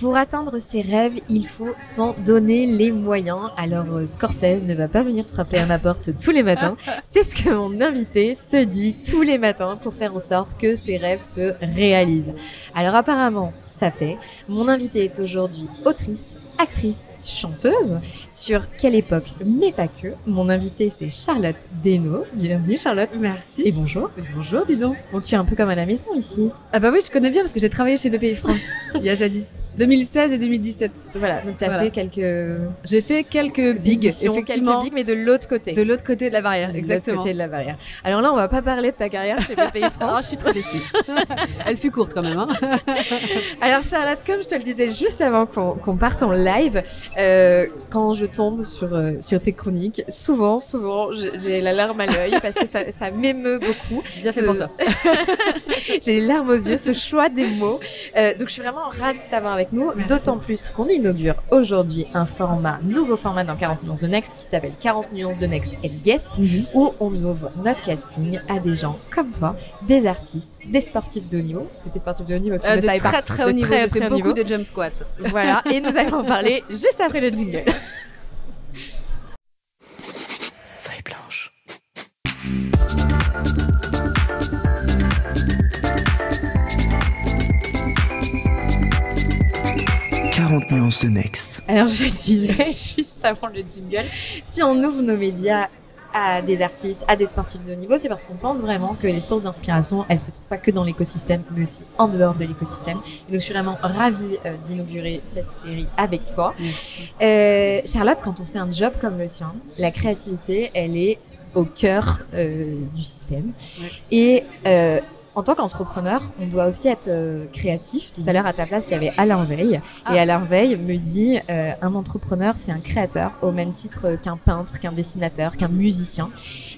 Pour atteindre ses rêves, il faut s'en donner les moyens. Alors Scorsese ne va pas venir frapper à ma porte tous les matins. C'est ce que mon invité se dit tous les matins pour faire en sorte que ses rêves se réalisent. Alors apparemment, ça fait. Mon invité est aujourd'hui autrice, actrice, chanteuse. Sur quelle époque, mais pas que. Mon invitée, c'est Charlotte Desnos. Bienvenue Charlotte. Merci. Et bonjour. Bonjour, dis donc. Bon, tu es un peu comme à la maison ici. Ah bah oui, je connais bien parce que j'ai travaillé chez BPI France il y a jadis. 2016 et 2017. Voilà, donc tu as fait quelques... J'ai fait quelques bigs, effectivement. Quelques bigs, mais de l'autre côté. De l'autre côté de la barrière, exactement. De l'autre côté de la barrière. Alors là, on va pas parler de ta carrière chez BPI France. Oh, je suis très déçue. Elle fut courte quand même. Hein. Alors Charlotte, comme je te le disais juste avant qu'on parte en live, quand je tombe sur tes chroniques, souvent, j'ai la larme à l'œil parce que ça m'émeut beaucoup. Bien fait pour toi. J'ai les larmes aux yeux, ce choix des mots. Donc je suis vraiment ravie de t'avoir avec nous, d'autant plus qu'on inaugure aujourd'hui un nouveau format dans 40 nuances de Next qui s'appelle 40 nuances de Next et Guest, où on ouvre notre casting à des gens comme toi, des artistes, des sportifs de haut niveau. Parce que t'es sportif de haut niveau, tu ne savais pas. Très haut niveau, j'ai fait beaucoup de jump squats. Voilà, et nous allons en parler juste après le jingle. Feuille blanche. Nuances de Next. Alors je disais juste avant le jingle, si on ouvre nos médias à des artistes, à des sportifs de haut niveau, c'est parce qu'on pense vraiment que les sources d'inspiration, elles se trouvent pas que dans l'écosystème, mais aussi en dehors de l'écosystème. Et donc je suis vraiment ravie d'inaugurer cette série avec toi. Charlotte, quand on fait un job comme le tien, la créativité, elle est au cœur du système. Ouais. Et en tant qu'entrepreneur, on doit aussi être créatif. Tout à l'heure, à ta place, il y avait Alain Veil. Et Alain Veil me dit un entrepreneur, c'est un créateur au même titre qu'un peintre, qu'un dessinateur, qu'un musicien.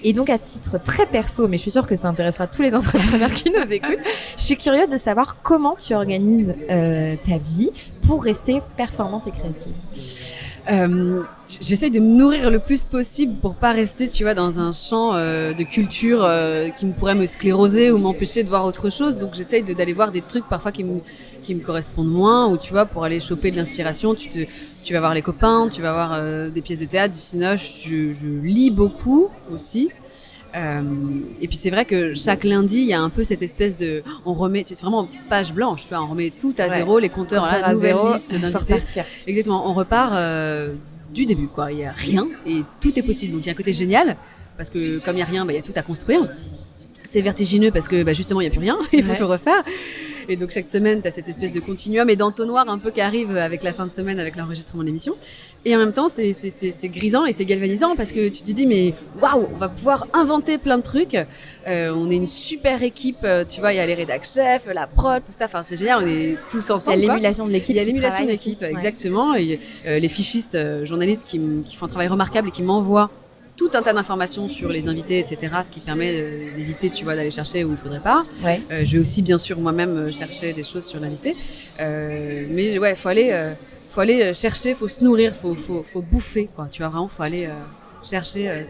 Et donc, à titre très perso, mais je suis sûre que ça intéressera tous les entrepreneurs qui nous écoutent, je suis curieuse de savoir comment tu organises ta vie pour rester performante et créative. J'essaye de me nourrir le plus possible pour pas rester, tu vois, dans un champ de culture qui pourrait me scléroser ou m'empêcher de voir autre chose. Donc j'essaye d'aller voir des trucs parfois qui me correspondent moins, ou tu vois, pour aller choper de l'inspiration, tu vas voir les copains, tu vas voir des pièces de théâtre, du cinéma. Je lis beaucoup aussi. Et puis c'est vrai que chaque lundi il y a un peu cette espèce de, on remet, c'est vraiment page blanche, tu vois, on remet tout à zéro, les compteurs à la nouvelle liste d'invités. Exactement, on repart du début, quoi. Il y a rien et tout est possible. Donc il y a un côté génial parce que comme il y a rien, il y a tout à construire. C'est vertigineux parce que justement il y a plus rien, il faut tout refaire. Et donc chaque semaine, tu as cette espèce de continuum et d'entonnoir un peu qui arrive avec la fin de semaine, avec l'enregistrement de l'émission. Et en même temps, c'est grisant et c'est galvanisant parce que tu te dis, mais waouh, on va pouvoir inventer plein de trucs. On est une super équipe, tu vois, il y a les rédac chefs, la prod, tout ça. Enfin, c'est génial, on est tous ensemble. Il y a l'émulation de l'équipe. Il y a l'émulation de l'équipe, exactement. Et, les fichistes, journalistes qui font un travail remarquable et qui m'envoient tout un tas d'informations sur les invités, etc., ce qui permet d'éviter, tu vois, d'aller chercher où il faudrait pas. Ouais. Je vais aussi, bien sûr, moi-même chercher des choses sur l'invité. Mais ouais, faut aller chercher, faut se nourrir, faut bouffer, quoi. Tu vois, vraiment, faut aller chercher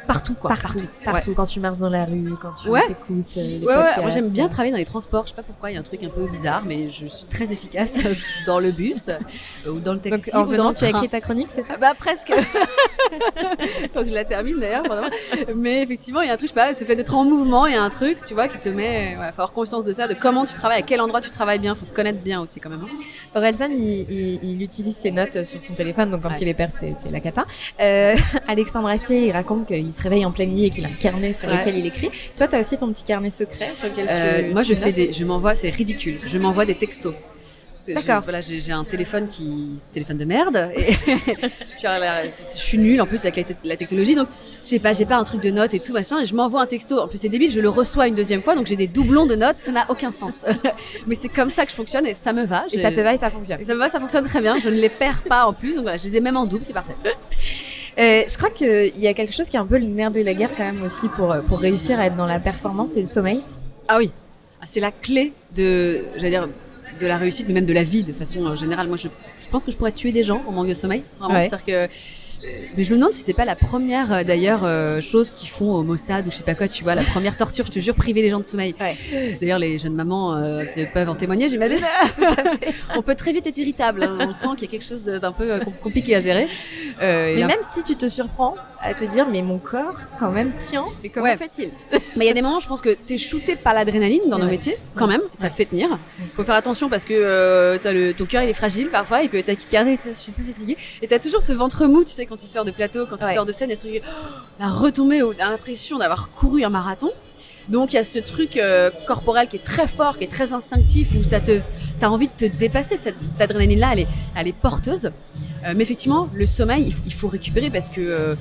partout, quoi. Partout. Ouais. Quand tu marches dans la rue, quand tu t'écoutes les podcasts. Ouais. Moi, j'aime bien travailler dans les transports. Je sais pas pourquoi, il y a un truc un peu bizarre, mais je suis très efficace dans le bus ou dans le taxi. Donc, en venant, tu as écrit ta chronique, c'est ça? Bah, presque. Faut que je la termine d'ailleurs. Mais effectivement, il y a un truc, je sais pas, c'est fait d'être en mouvement. Il y a un truc, tu vois, qui te met. Faut avoir conscience de ça, de comment tu travailles, à quel endroit tu travailles bien. Faut se connaître bien aussi, quand même. Orelsan, il utilise ses notes sur son téléphone, donc quand il les perd, c'est la cata. Alexandre Astier, il raconte qu'il se réveille en pleine nuit et qu'il a un carnet sur lequel il écrit. Toi, tu as aussi ton petit carnet secret sur lequel moi, je m'envoie, c'est ridicule, je m'envoie des textos. D'accord. Voilà, j'ai un téléphone téléphone de merde. Et je suis nulle en plus avec la technologie, donc j'ai pas un truc de notes et tout machin. Et je m'envoie un texto. En plus, c'est débile, je le reçois une deuxième fois, donc j'ai des doublons de notes. Ça n'a aucun sens. Mais c'est comme ça que je fonctionne et ça me va. Et ça te va et ça fonctionne. Et ça me va, ça fonctionne très bien. Je ne les perds pas en plus, donc voilà, je les ai même en double, c'est parfait. Je crois qu'il y a quelque chose qui est un peu le nerf de la guerre quand même aussi pour réussir à être dans la performance, c'est le sommeil. Ah oui, c'est la clé de la réussite, mais même de la vie de façon générale. Moi, je pense que je pourrais tuer des gens en manque de sommeil. Vraiment, c'est-à-dire que Mais je me demande si c'est pas la première d'ailleurs chose qu'ils font au Mossad ou je sais pas quoi, tu vois, la première torture, je te jure, priver les gens de sommeil. Ouais. D'ailleurs, les jeunes mamans peuvent en témoigner, j'imagine. On peut très vite être irritable, hein. On sent qu'il y a quelque chose d'un peu compliqué à gérer. Mais même si tu te surprends à te dire, mais mon corps, quand même, tient, mais comment fait-il? Mais il y a des moments, je pense que t'es shooté par l'adrénaline dans nos métiers, quand même, ça te fait tenir. Faut faire attention parce que ton cœur il est fragile parfois, il peut être tachycardé, je suis un peu fatiguée. Et t'as toujours ce ventre mou, tu sais, quand tu sors de plateau, quand tu sors de scène, et la retombée, t'as l'impression d'avoir couru un marathon. Donc il y a ce truc corporel qui est très fort, qui est très instinctif, où t'as envie de te dépasser. Cette adrénaline-là, elle est porteuse. Mais effectivement, le sommeil, il faut récupérer parce que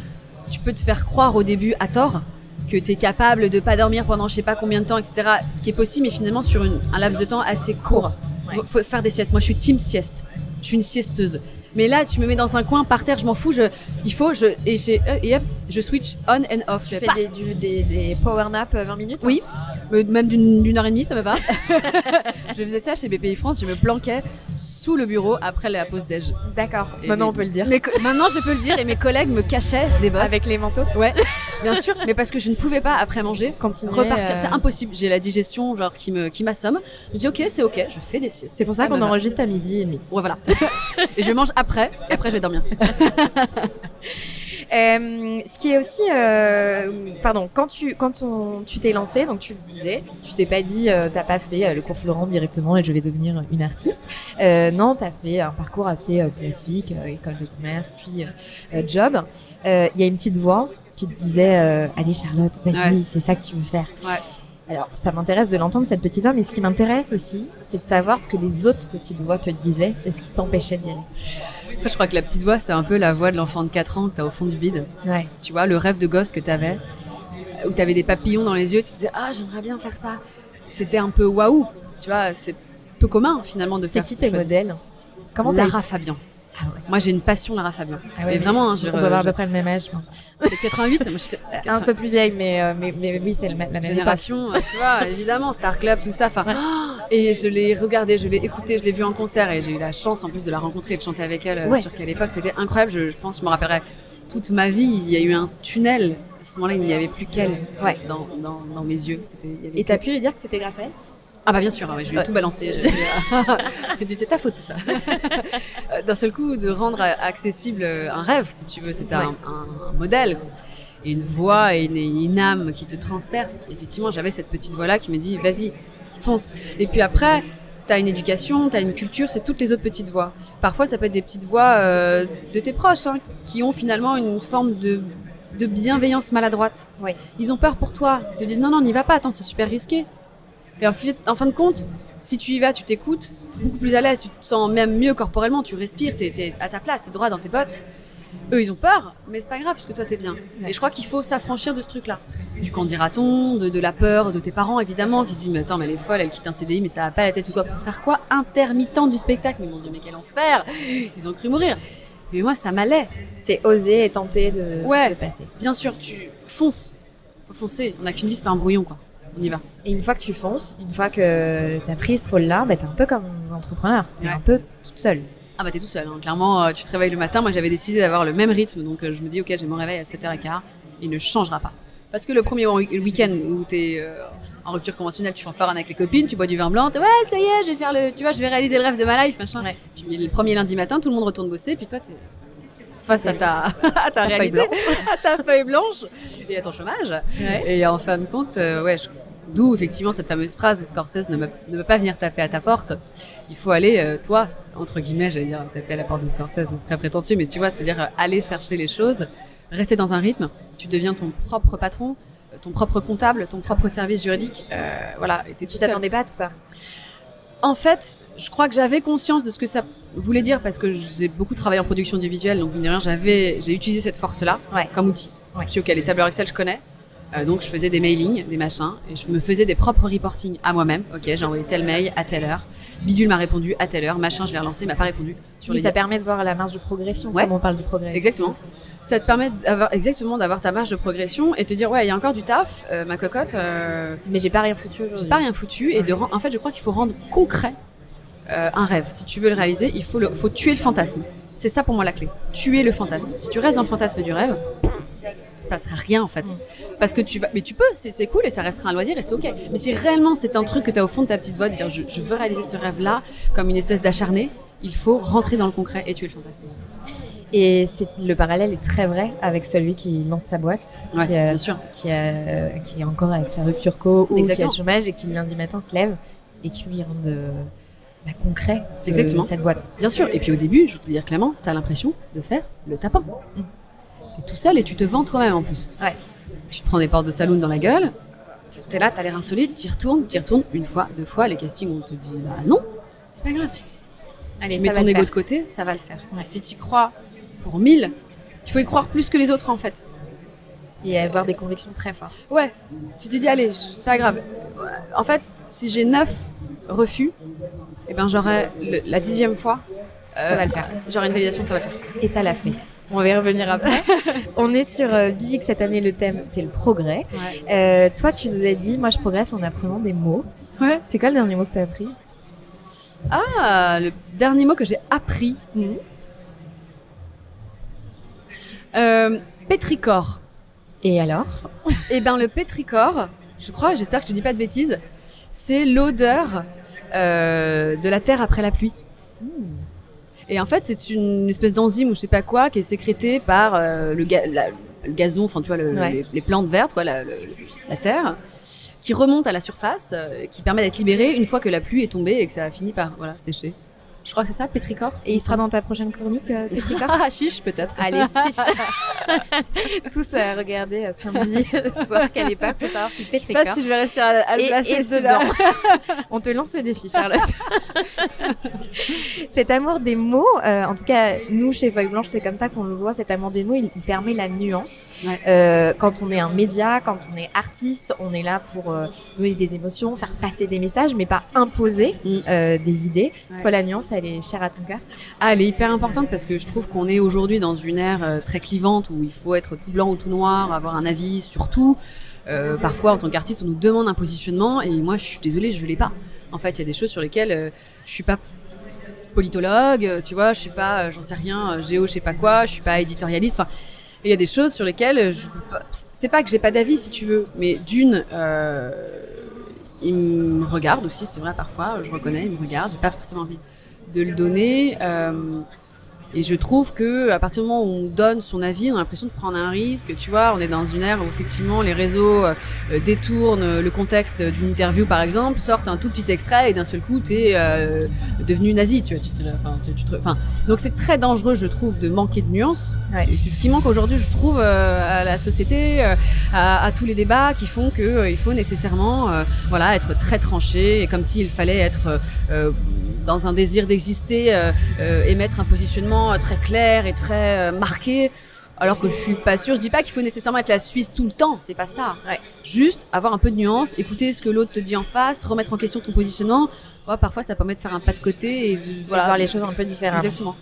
tu peux te faire croire au début à tort que tu es capable de pas dormir pendant je sais pas combien de temps, etc. Ce qui est possible, mais finalement sur un laps de temps assez court. Faut faire des siestes. Moi, je suis team sieste. Je suis une siesteuse. Mais là, tu me mets dans un coin, par terre, je m'en fous. Et hop, je switch on and off. Tu fais des power nap 20 minutes? Oui, même d'une heure et demie, ça me va. Je faisais ça chez BPI France, je me planquais sous le bureau après la pause déj. D'accord, maintenant on peut le dire. Maintenant je peux le dire et mes collègues me cachaient des bosses. Avec les manteaux? Ouais, bien sûr, mais parce que je ne pouvais pas après manger repartir. C'est impossible, j'ai la digestion genre qui m'assomme. Je dis ok, c'est ok, je fais des siestes. C'est pour ça qu'on enregistre à 12h30. Ouais, voilà. Et je mange après, et après je vais dormir. Ce qui est aussi, quand tu t'es lancé, donc tu le disais, tu t'es pas dit, t'as pas fait le cours Florent directement et je vais devenir une artiste. Non, t'as fait un parcours assez classique, école de commerce, puis job. Il y a une petite voix qui te disait, allez Charlotte, vas-y, c'est ça que tu veux faire. Ouais. Alors, ça m'intéresse de l'entendre, cette petite voix, mais ce qui m'intéresse aussi, c'est de savoir ce que les autres petites voix te disaient et ce qui t'empêchait d'y aller. Après, je crois que la petite voix, c'est un peu la voix de l'enfant de 4 ans que t'as au fond du bide. Ouais. Tu vois, le rêve de gosse que t'avais, où t'avais des papillons dans les yeux, tu te disais « Ah, j'aimerais bien faire ça ». C'était un peu waouh. Tu vois, c'est peu commun, finalement, de faire ça. C'est qui tes modèles? Comment Lara Fabian. Ah ouais. Moi, j'ai une passion Lara Fabian. Ah ouais, et vraiment, on doit avoir à peu près le même âge, je pense. C'est 88, moi j'étais un peu plus vieille, mais oui, c'est la même génération. Tu vois, évidemment, Star Club, tout ça. Enfin, et je l'ai regardée, je l'ai écoutée, je l'ai vue en concert et j'ai eu la chance en plus de la rencontrer et de chanter avec elle. Sur quelle époque, c'était incroyable. Je pense, je me rappellerai toute ma vie. Il y a eu un tunnel. À ce moment-là, il n'y avait plus qu'elle dans mes yeux. Et t'as pu lui dire que c'était grâce à elle? Ah bah bien sûr, je lui ai tout balancé. J'ai dit c'est ta faute tout ça. D'un seul coup, de rendre accessible un rêve, si tu veux, c'était un modèle. Et une voix et une âme qui te transperce. Effectivement, j'avais cette petite voix-là qui me dit vas-y, fonce. Et puis après, t'as une éducation, t'as une culture, c'est toutes les autres petites voix. Parfois, ça peut être des petites voix de tes proches qui ont finalement une forme de bienveillance maladroite. Oui. Ils ont peur pour toi. Ils te disent non, n'y va pas, attends, c'est super risqué. Et en fin de compte, si tu y vas, tu t'écoutes, t'es beaucoup plus à l'aise, tu te sens même mieux corporellement, tu respires, t'es à ta place, t'es droit dans tes bottes. Eux, ils ont peur, mais c'est pas grave puisque toi, t'es bien. Ouais. Et je crois qu'il faut s'affranchir de ce truc-là. Du qu'en dira-t-on, de la peur de tes parents, évidemment, qui se disent mais attends, mais elle est folle, elle quitte un CDI, mais ça va pas la tête ou quoi. Pour faire quoi? Intermittente du spectacle. Mais mon Dieu, mais quel enfer! Ils ont cru mourir. Mais moi, ça m'allait. C'est oser et tenter de passer. Bien sûr, tu fonces. Faut foncer. On n'a qu'une vie, c'est pas un brouillon, quoi. On y va. Et une fois que tu fonces, une fois que t'as pris ce rôle-là, t'es un peu comme un entrepreneur. T'es un peu toute seule. Ah bah t'es tout seul. Clairement, tu te réveilles le matin. Moi, j'avais décidé d'avoir le même rythme. Donc, je me dis, ok, j'ai mon réveil à 7h15. Il ne changera pas. Parce que le premier week-end où t'es en rupture conventionnelle, tu fanfaronnes avec les copines, tu bois du vin blanc, ouais, ça y est, je vais réaliser le rêve de ma life, machin. Ouais. Puis le premier lundi matin, tout le monde retourne bosser, puis toi, t'es face à ta réalité, à ta feuille blanche et à ton chômage. Ouais. Et en fin de compte, d'où effectivement cette fameuse phrase, Scorsese ne peut pas venir taper à ta porte. Il faut aller, toi, entre guillemets, j'allais dire taper à la porte de Scorsese, c'est très prétentieux, mais tu vois, c'est-à-dire aller chercher les choses, rester dans un rythme, tu deviens ton propre patron, ton propre comptable, ton propre service juridique, voilà. Et tu t'attendais pas à tout ça? En fait, je crois que j'avais conscience de ce que ça voulait dire parce que j'ai beaucoup travaillé en production audiovisuelle, donc mine de rien, j'ai utilisé cette force-là comme outil. Ouais. Je suis ok, les tableurs Excel, je connais. Donc je faisais des mailings, des machins, et je me faisais des propres reporting à moi-même. Ok, j'ai envoyé tel mail à telle heure, Bidule m'a répondu à telle heure, machin, je l'ai relancé, il m'a pas répondu. Ça permet de voir la marge de progression, comme on parle de progression. Exactement. Ça te permet d'avoir ta marge de progression et te dire ouais, il y a encore du taf, ma cocotte. Mais j'ai pas rien foutu aujourd'hui. J'ai pas rien foutu et en fait, je crois qu'il faut rendre concret un rêve. Si tu veux le réaliser, il faut tuer le fantasme. C'est ça pour moi la clé. Tuer le fantasme. Si tu restes dans le fantasme du rêve, il se passera rien en fait. Parce que mais tu peux, c'est cool et ça restera un loisir et c'est ok. Mais si réellement c'est un truc que tu as au fond de ta petite voix, de dire je veux réaliser ce rêve-là comme une espèce d'acharné, il faut rentrer dans le concret et tuer le fantasme. Et le parallèle est très vrai avec celui qui lance sa boîte, Ouais, bien sûr. qui est encore avec sa rupture co ou qui a le chômage et qui lundi matin se lève et qu'il faut qu'il rende concret cette boîte. Bien sûr. Et puis au début, je veux te dire clairement, tu as l'impression de faire le tapin. T'es tout seul et tu te vends toi-même en plus. Ouais. Tu te prends des portes de saloon dans la gueule, t'es là, t'as l'air insolite, t'y retournes une fois, deux fois, les castings on te dit bah non, c'est pas grave, Allez, tu mets ton ego de côté, ça va le faire. Ouais. Si t'y crois pour 1000, il faut y croire plus que les autres en fait. Et avoir des convictions très fortes. Ouais, tu te dis allez, c'est pas grave. En fait, si j'ai 9 refus, eh ben j'aurai la 10e fois, ça va le faire. J'aurai une validation, ça va le faire. Et ça l'a fait. On va y revenir après. On est sur Big cette année, le thème c'est le progrès. Ouais. Toi tu nous as dit, moi je progresse en apprenant des mots. Ouais. C'est quoi le dernier mot que tu as appris? Ah, le dernier mot que j'ai appris. Pétrichor. Et alors? Eh ben le pétrichor, j'espère que je dis pas de bêtises, c'est l'odeur de la terre après la pluie. Et en fait, c'est une espèce d'enzyme ou je sais pas quoi qui est sécrétée par le gazon, enfin tu vois les plantes vertes, quoi, la terre, qui remonte à la surface, qui permet d'être libérée une fois que la pluie est tombée et que ça a fini par sécher. Je crois que c'est ça, pétrichor. Et il sera dans ta prochaine chronique, pétrichor? Ah, chiche, peut-être. Allez, chiche. Tous à regarder samedi soir quelle époque pour savoir si pétrichor. Je sais pas si je vais réussir à le placer dedans. On te lance le défi, Charlotte. Cet amour des mots, en tout cas, nous, chez Feuille Blanche, c'est comme ça qu'on le voit, cet amour des mots, il permet la nuance. Ouais. Quand on est un média, quand on est artiste, on est là pour donner des émotions, faire passer des messages, mais pas imposer des idées. Ouais. Toi, la nuance, elle est chère à ton cœur? Ah, elle est hyper importante parce que je trouve qu'on est aujourd'hui dans une ère très clivante où il faut être tout blanc ou tout noir, avoir un avis sur tout. Parfois, en tant qu'artiste, on nous demande un positionnement et moi, je suis désolée, je l'ai pas. En fait, il y a des choses sur lesquelles je suis pas politologue, tu vois, je suis pas, j'en sais rien, géo, je sais pas quoi, je suis pas éditorialiste. Enfin, il y a des choses sur lesquelles c'est pas que j'ai pas d'avis, si tu veux, mais d'une, il me regarde aussi, c'est vrai, parfois, je reconnais, il me regarde, j'ai pas forcément envie de le donner. Et je trouve que à partir du moment où on donne son avis, on a l'impression de prendre un risque. Tu vois, on est dans une ère où effectivement les réseaux détournent le contexte d'une interview, par exemple, sortent un tout petit extrait et d'un seul coup, t'es devenu nazi. Tu vois, donc c'est très dangereux, je trouve, de manquer de nuances. Ouais. Et c'est ce qui manque aujourd'hui, je trouve, à la société, à tous les débats qui font que il faut nécessairement, être très tranché, et comme s'il fallait être dans un désir d'exister, émettre un positionnement très clair et très marqué, alors que je suis pas sûre. Je dis pas qu'il faut nécessairement être la Suisse tout le temps, c'est pas ça. Ouais. Juste avoir un peu de nuance, écouter ce que l'autre te dit en face, remettre en question ton positionnement. Ouais, parfois ça permet de faire un pas de côté et voir les choses un peu différemment. Exactement.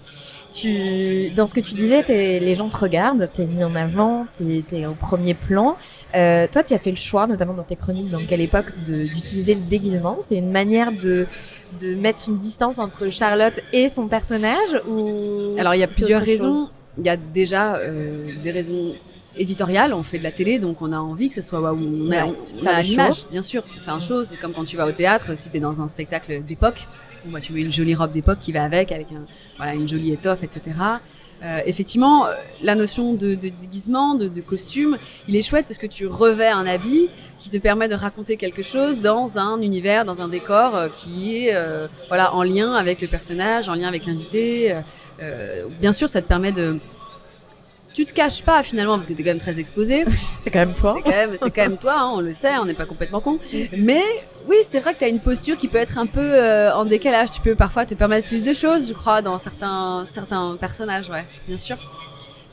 Dans ce que tu disais, les gens te regardent, t'es mis en avant, t'es au premier plan. Toi, tu as fait le choix, notamment dans tes chroniques, dans quelle époque, d'utiliser le déguisement. C'est une manière de mettre une distance entre Charlotte et son personnage, ou... Alors, il y a plusieurs raisons. Il y a déjà des raisons éditoriales. On fait de la télé, donc on a envie que ça soit on a l'image, bien sûr. Faire un show, c'est comme quand tu vas au théâtre, si tu es dans un spectacle d'époque, tu mets une jolie robe d'époque qui va avec une jolie étoffe, etc. Effectivement, la notion de déguisement, de costume, il est chouette parce que tu revêts un habit qui te permet de raconter quelque chose dans un univers, dans un décor qui est en lien avec le personnage, en lien avec l'invité. Bien sûr, ça te permet de... Tu te caches pas finalement parce que t'es quand même très exposé. C'est quand même toi. C'est quand même toi, hein, on le sait, on n'est pas complètement con. Mais oui, c'est vrai que t'as une posture qui peut être un peu en décalage. Tu peux parfois te permettre plus de choses, je crois, dans certains personnages, ouais, bien sûr.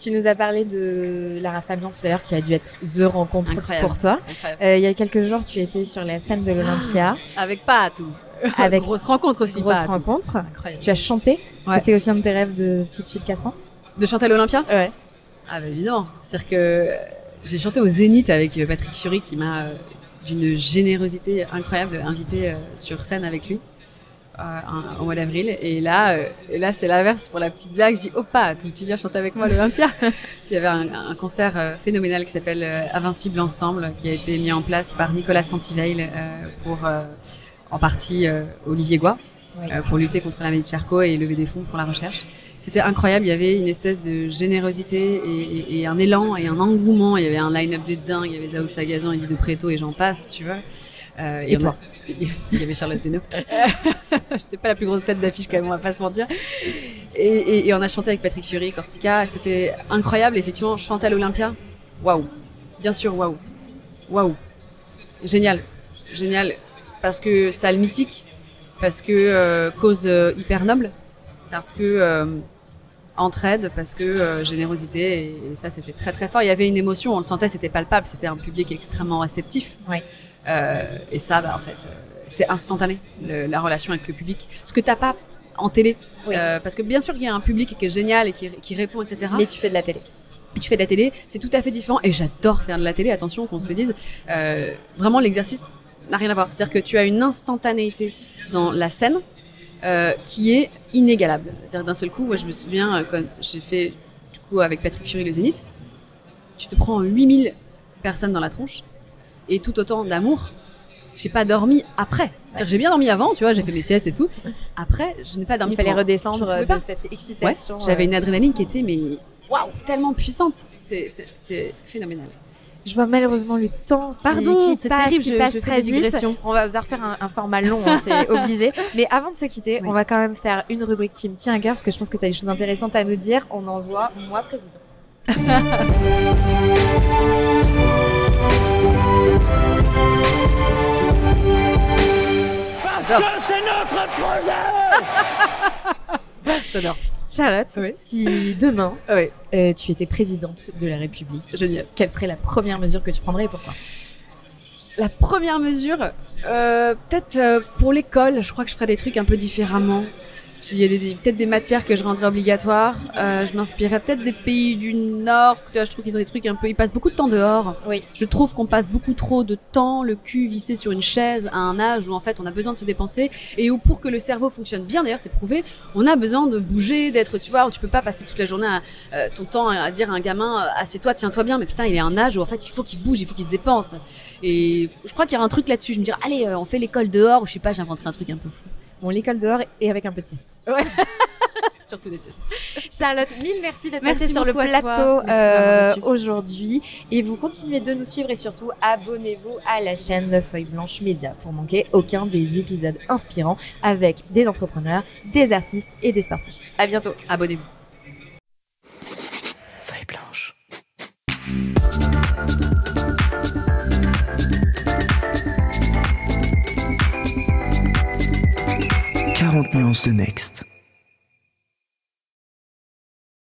Tu nous as parlé de Lara Fabian tout à l'heure, qui a dû être The rencontre pour toi. Il y a quelques jours, tu étais sur la scène de l'Olympia. Avec Patou. Avec grosse rencontre aussi. Grosse rencontre. Incroyable. Tu as chanté. Ouais. C'était aussi un de tes rêves de petite fille de 4 ans. De chanter à l'Olympia ? Ouais. Ah bah évidemment, c'est-à-dire que j'ai chanté au Zénith avec Patrick Fiori qui m'a d'une générosité incroyable invité sur scène avec lui. au mois d'avril. Et là, c'est l'inverse pour la petite blague. Je dis, Opa, tu viens chanter avec moi l'Olympia. Il y avait un concert phénoménal qui s'appelle Invincible Ensemble, qui a été mis en place par Nicolas Santiveil pour en partie Olivier Goy, pour lutter contre la maladie de Charcot et lever des fonds pour la recherche. C'était incroyable, il y avait une espèce de générosité et un élan et un engouement. Il y avait un line-up de dingue, il y avait Zao Sagazan, Eddie de Preto et j'en passe, tu vois. Et toi il y avait Charlotte Desnaux. J'étais pas la plus grosse tête d'affiche quand même, on va pas se mentir. Et on a chanté avec Patrick Fiori, Corsica. C'était incroyable, effectivement, chanter à l'Olympia. Waouh, bien sûr, waouh. Génial. Parce que ça a le mythique, parce que cause hyper noble, parce que entraide, parce que générosité, et ça c'était très très fort. Il y avait une émotion, on le sentait, c'était palpable, c'était un public extrêmement réceptif. Ouais. Et ça, en fait, c'est instantané, la relation avec le public. Ce que t'as pas en télé, parce que bien sûr qu'il y a un public qui est génial et qui répond, etc. Mais tu fais de la télé. Tu fais de la télé, c'est tout à fait différent, et j'adore faire de la télé, attention qu'on se le dise. Vraiment, l'exercice n'a rien à voir. C'est-à-dire que tu as une instantanéité dans la scène qui est inégalable. C'est-à-dire d'un seul coup, moi je me souviens quand j'ai fait du coup avec Patrick Fiori le Zénith, tu te prends 8000 personnes dans la tronche et tout autant d'amour. J'ai pas dormi après. C'est-à-dire que j'ai bien dormi avant, tu vois, j'ai fait mes siestes et tout. Après, je n'ai pas dormi. Il fallait pendant... redescendre de cette excitation. J'avais une adrénaline qui était tellement puissante. C'est phénoménal. Je vois malheureusement le temps qui c'est passe, terrible, qui je passe fais très des vite. digressions. On va devoir faire un format long, hein, c'est obligé. Mais avant de se quitter, on va quand même faire une rubrique qui me tient à cœur parce que je pense que tu as des choses intéressantes à nous dire. On envoie moi président. Parce que c'est notre projet. J'adore. Charlotte, si demain Oui. Tu étais présidente de la République, Génial. quelle serait la première mesure que tu prendrais et pourquoi ? La première mesure, peut-être pour l'école, je crois que je ferais des trucs un peu différemment. Il y a peut-être des matières que je rendrais obligatoires. Je m'inspirerais peut-être des pays du Nord. Tu vois, je trouve qu'ils ont des trucs un peu... Ils passent beaucoup de temps dehors. Oui. Je trouve qu'on passe beaucoup trop de temps, le cul vissé sur une chaise, à un âge où en fait on a besoin de se dépenser et où pour que le cerveau fonctionne bien, d'ailleurs c'est prouvé, on a besoin de bouger, d'être, tu vois, tu peux pas passer toute la journée ton temps à dire à un gamin assieds-toi, tiens-toi bien, mais putain il est à un âge où en fait il faut qu'il bouge, il faut qu'il se dépense. Et je crois qu'il y a un truc là-dessus. Je me dirais allez, on fait l'école dehors, ou je sais pas, j'inventerai un truc un peu fou. Bon, l'école dehors et avec un peu de sieste. Ouais. Surtout des siestes. Charlotte, mille merci d'être Merci passée sur le beaucoup à toi. plateau Merci de m'avoir reçue. aujourd'hui. Et vous continuez de nous suivre et surtout abonnez-vous à la chaîne Feuille Blanche Média pour manquer aucun des épisodes inspirants avec des entrepreneurs, des artistes et des sportifs. À bientôt. Abonnez-vous. Feuille blanche. « 40 nuances de Next ».